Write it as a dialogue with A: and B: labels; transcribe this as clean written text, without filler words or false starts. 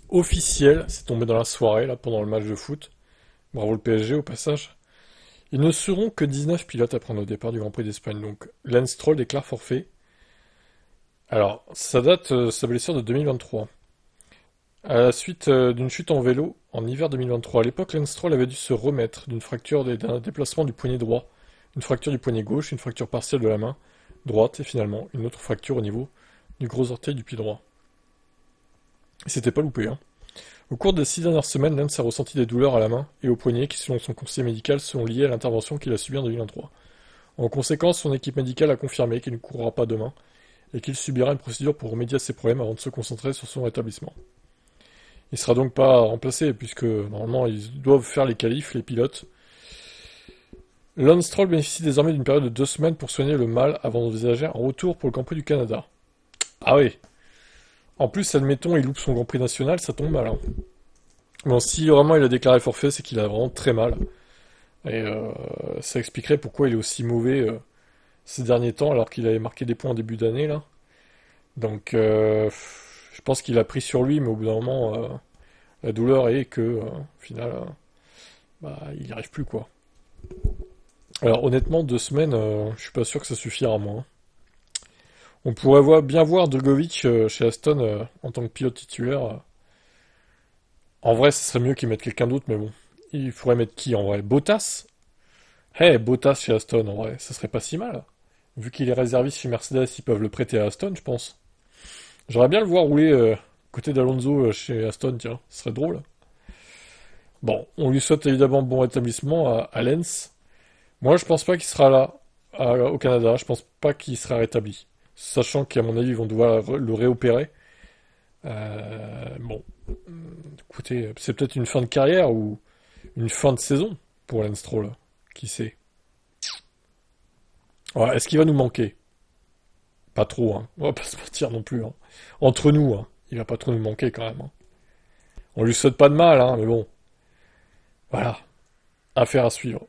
A: officiel, c'est tombé dans la soirée, là, pendant le match de foot. Bravo le PSG, au passage. Ils ne seront que 19 pilotes à prendre au départ du Grand Prix d'Espagne, donc Lance Stroll déclare forfait. Alors, ça date, sa blessure de 2023. À la suite d'une chute en vélo en hiver 2023. À l'époque, Lance Stroll avait dû se remettre d'une fracture et d'un déplacement du poignet droit, une fracture du poignet gauche, une fracture partielle de la main droite et finalement une autre fracture au niveau du gros orteil du pied droit. Et c'était pas loupé, hein. Au cours des 6 dernières semaines, Lance a ressenti des douleurs à la main et au poignet qui, selon son conseiller médical, sont liées à l'intervention qu'il a subie en 2023. En conséquence, son équipe médicale a confirmé qu'il ne courra pas demain et qu'il subira une procédure pour remédier à ses problèmes avant de se concentrer sur son rétablissement. Il sera donc pas remplacé puisque normalement ils doivent faire les qualifs, les pilotes. Lance Stroll bénéficie désormais d'une période de 2 semaines pour soigner le mal avant d'envisager un retour pour le Grand Prix du Canada. Ah oui. En plus, admettons, il loupe son Grand Prix national, ça tombe mal, hein. Bon, si vraiment il a déclaré forfait, c'est qu'il a vraiment très mal. Et ça expliquerait pourquoi il est aussi mauvais ces derniers temps, alors qu'il avait marqué des points en début d'année, là. Donc, je pense qu'il a pris sur lui, mais au bout d'un moment, la douleur est que, au final, bah, il n'y arrive plus, quoi. Alors, honnêtement, 2 semaines, je suis pas sûr que ça suffira, moi, hein. On pourrait bien voir Drogovic chez Aston en tant que pilote titulaire. En vrai, ce serait mieux qu'il mette quelqu'un d'autre, mais bon. Il faudrait mettre qui en vrai? Bottas? Bottas chez Aston, en vrai, ça serait pas si mal. Vu qu'il est réserviste chez Mercedes, ils peuvent le prêter à Aston, je pense. J'aimerais bien le voir rouler côté d'Alonso chez Aston, tiens, ce serait drôle. Bon, on lui souhaite évidemment bon rétablissement à Lens. Moi, je pense pas qu'il sera là au Canada. Je pense pas qu'il sera rétabli. Sachant qu'à mon avis, ils vont devoir le réopérer. Bon, écoutez, c'est peut-être une fin de carrière ou une fin de saison pour Lance Stroll. Qui sait? Ouais, est-ce qu'il va nous manquer? Pas trop, hein. On va pas se mentir non plus, hein. Entre nous, hein. Il va pas trop nous manquer quand même, hein. On lui souhaite pas de mal, hein, mais bon. Voilà. Affaire à suivre.